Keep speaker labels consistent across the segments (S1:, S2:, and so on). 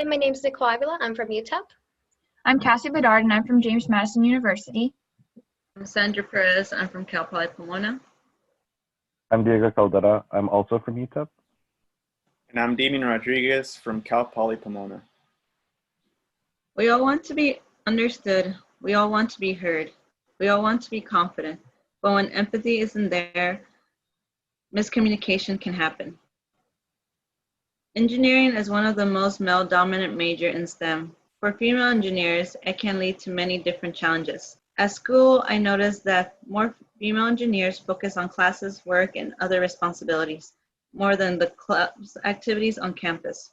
S1: Hi, my name is Nicole Avila. I'm from UTEP.
S2: I'm Cassie Bedard, and I'm from James Madison University.
S3: I'm Sandra Perez. I'm from Cal Poly Pomona.
S4: I'm Diego Caldera. I'm also from UTEP.
S5: And I'm Damien Rodriguez from Cal Poly Pomona.
S3: We all want to be understood. We all want to be heard. We all want to be confident. But when empathy isn't there, miscommunication can happen. Engineering is one of the most male-dominant majors in STEM. For female engineers, it can lead to many different challenges. At school, I noticed that more female engineers focus on classes, work, and other responsibilities, more than the club's activities on campus.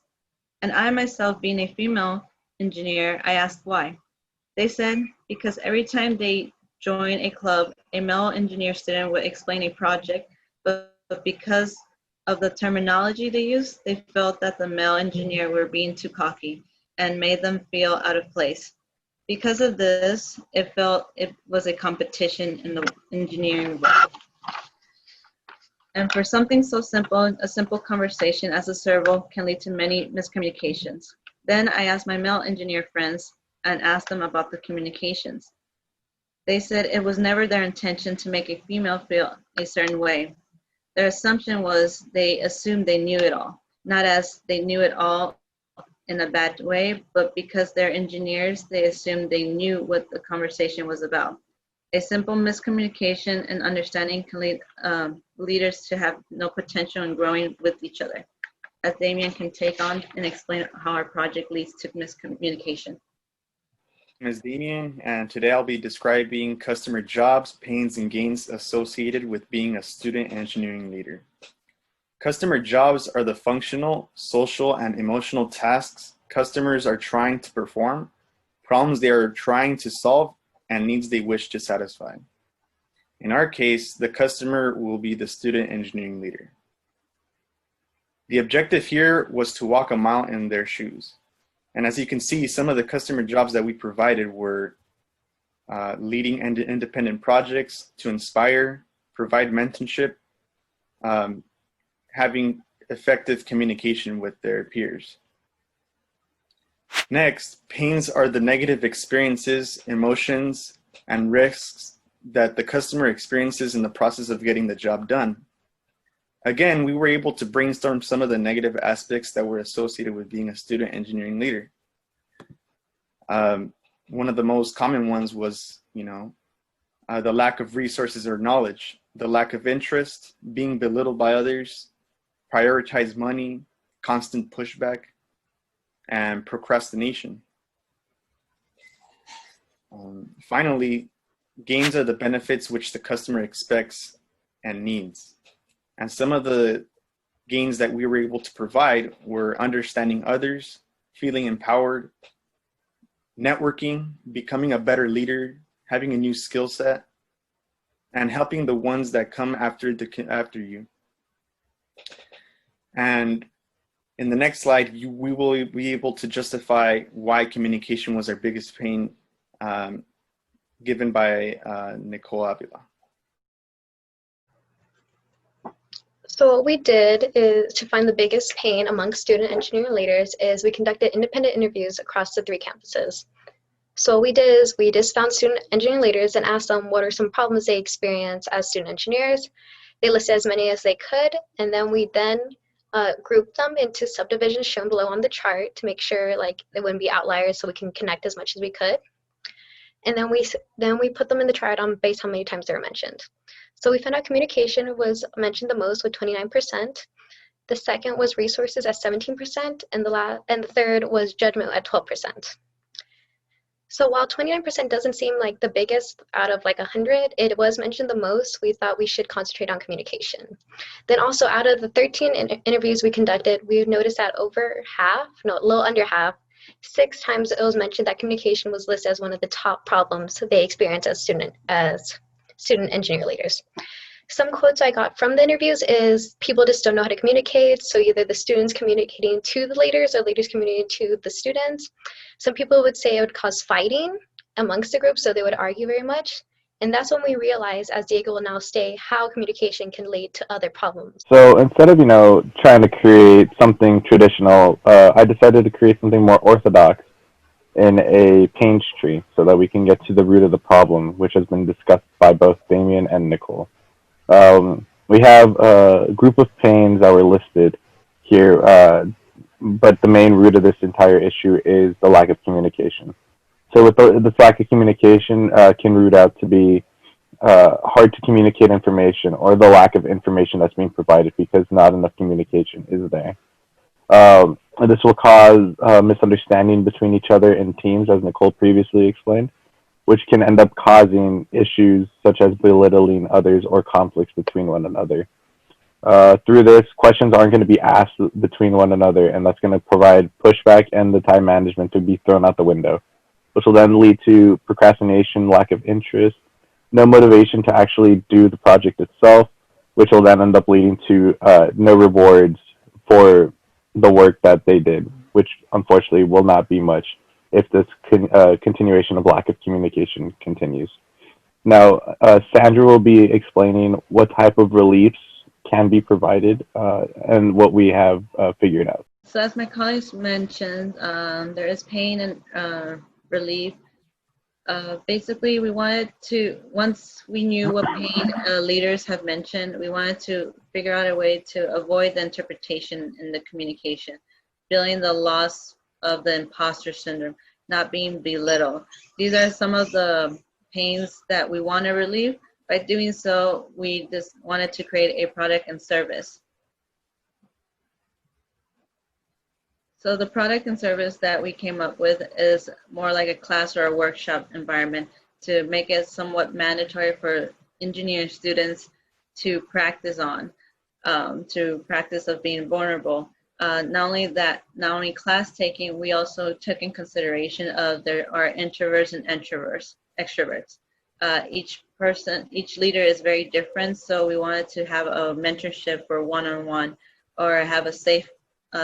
S3: And I myself, being a female engineer, I asked why. They said because every time they join a club, a male engineer student would explain a project, but because of the terminology they used, they felt that the male engineer were being too cocky and made them feel out of place. Because of this, it felt it was a competition in the engineering world. And for something so simple, a simple conversation as a servo can lead to many miscommunications. Then I asked my male engineer friends and asked them about the communications. They said it was never their intention to make a female feel a certain way. Their assumption was they assumed they knew it all, not as they knew it all in a bad way, but because they're engineers, they assumed they knew what the conversation was about. A simple miscommunication and understanding can lead leaders to have no potential in growing with each other. As Damien can take on and explain how our project leads to miscommunication.
S5: Ms. Damien, and today I'll be describing customer jobs, pains, and gains associated with being a student engineering leader. Customer jobs are the functional, social, and emotional tasks customers are trying to perform, problems they are trying to solve, and needs they wish to satisfy. In our case, the customer will be the student engineering leader. The objective here was to walk a mile in their shoes. And as you can see, some of the customer jobs that we provided were leading independent projects to inspire, provide mentorship, having effective communication with their peers. Next, pains are the negative experiences, emotions, and risks that the customer experiences in the process of getting the job done. Again, we were able to brainstorm some of the negative aspects that were associated with being a student engineering leader. One of the most common ones was, the lack of resources or knowledge, the lack of interest, being belittled by others, prioritize money, constant pushback, and procrastination. Finally, gains are the benefits which the customer expects and needs. And some of the gains that we were able to provide were understanding others, feeling empowered, networking, becoming a better leader, having a new skill set, and helping the ones that come after you. And in the next slide, we will be able to justify why communication was our biggest pain, given by Nicole Avila.
S1: So what we did is to find the biggest pain among student engineering leaders is we conducted independent interviews across the 3 campuses. So what we did is we just found student engineering leaders and asked them what are some problems they experience as student engineers. They listed as many as they could, and then we grouped them into subdivisions shown below on the chart to make sure they wouldn't be outliers so we can connect as much as we could. And then we put them in the chart on based on how many times they were mentioned. So we found out communication was mentioned the most with 29%. The second was resources at 17%, and the third was judgment at 12%. So while 29% doesn't seem like the biggest out of 100, it was mentioned the most. We thought we should concentrate on communication. Then also out of the 13 interviews we conducted, we noticed that a little under half, 6 times it was mentioned that communication was listed as one of the top problems they experience as student engineer leaders. Some quotes I got from the interviews is people just don't know how to communicate, so either the students communicating to the leaders or leaders communicating to the students. Some people would say it would cause fighting amongst the group, so they would argue very much. And that's when we realized, as Diego will now say, how communication can lead to other problems.
S4: So instead of, trying to create something traditional, I decided to create something more orthodox in a pains tree so that we can get to the root of the problem, which has been discussed by both Damien and Nicole. We have a group of pains that were listed here, but the main root of this entire issue is the lack of communication. So with this lack of communication can root out to be hard to communicate information or the lack of information that's being provided because not enough communication is there. This will cause misunderstanding between each other in teams, as Nicole previously explained, which can end up causing issues such as belittling others or conflicts between one another. Through this, questions aren't going to be asked between one another, and that's going to provide pushback and the time management to be thrown out the window, which will then lead to procrastination, lack of interest, no motivation to actually do the project itself, which will then end up leading to no rewards for the work that they did, which unfortunately will not be much if this continuation of lack of communication continues. Now, Sandra will be explaining what type of reliefs can be provided and what we have figured out.
S3: So as my colleagues mentioned, there is pain and relief. Basically, we wanted to, once we knew what pain leaders have mentioned, we wanted to figure out a way to avoid the interpretation in the communication, feeling the loss of the imposter syndrome, not being belittled. These are some of the pains that we want to relieve. By doing so, we just wanted to create a product and service. So the product and service that we came up with is more like a class or a workshop environment to make it somewhat mandatory for engineering students to practice on, to practice of being vulnerable. Not only class taking, we also took in consideration of there are introverts and extroverts. Each leader is very different, so we wanted to have a mentorship for one-on-one or have a safe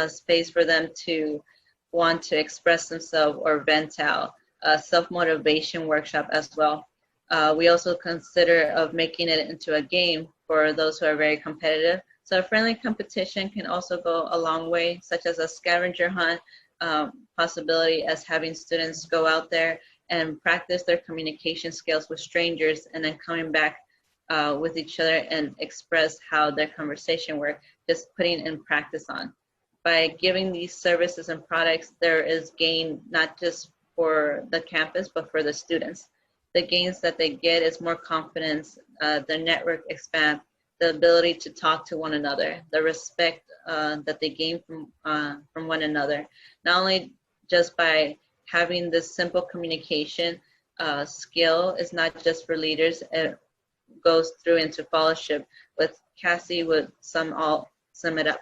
S3: space for them to want to express themselves or vent out. A self-motivation workshop as well. We also consider of making it into a game for those who are very competitive. So a friendly competition can also go a long way, such as a scavenger hunt possibility as having students go out there and practice their communication skills with strangers and then coming back with each other and express how their conversation worked, just putting in practice on. By giving these services and products, there is gain not just for the campus, but for the students. The gains that they get is more confidence, their network expand, the ability to talk to one another, the respect that they gain from one another. Not only just by having this simple communication skill is not just for leaders, it goes through into fellowship. With Cassie would sum it up.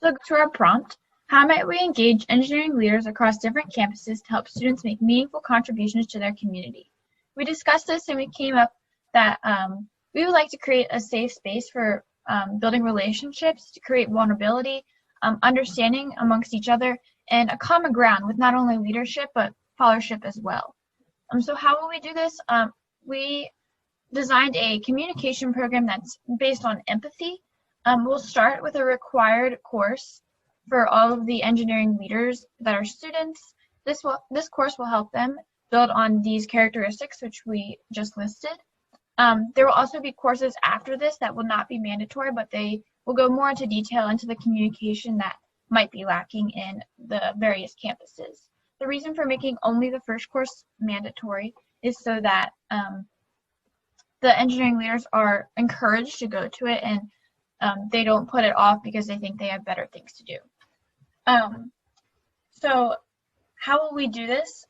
S2: So to our prompt, how might we engage engineering leaders across different campuses to help students make meaningful contributions to their community? We discussed this and we came up that we would like to create a safe space for building relationships, to create vulnerability, understanding amongst each other, and a common ground with not only leadership but followership as well. So how will we do this? We designed a communication program that's based on empathy. We'll start with a required course for all of the engineering leaders that are students. This course will help them build on these characteristics which we just listed. There will also be courses after this that will not be mandatory, but they will go more into detail into the communication that might be lacking in the various campuses. The reason for making only the first course mandatory is so that the engineering leaders are encouraged to go to it and they don't put it off because they think they have better things to do. So how will we do this?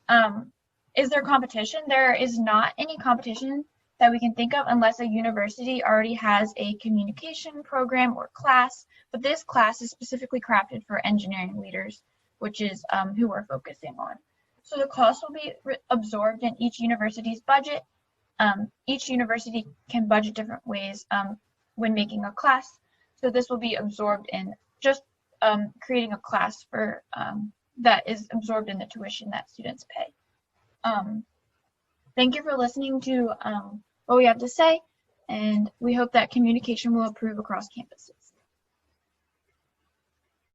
S2: Is there competition? There is not any competition that we can think of unless a university already has a communication program or class, but this class is specifically crafted for engineering leaders, which is who we're focusing on. So the cost will be absorbed in each university's budget. Each university can budget different ways when making a class. So this will be absorbed in just creating a class for that is absorbed in the tuition that students pay. Thank you for listening to what we have to say, and we hope that communication will improve across campuses.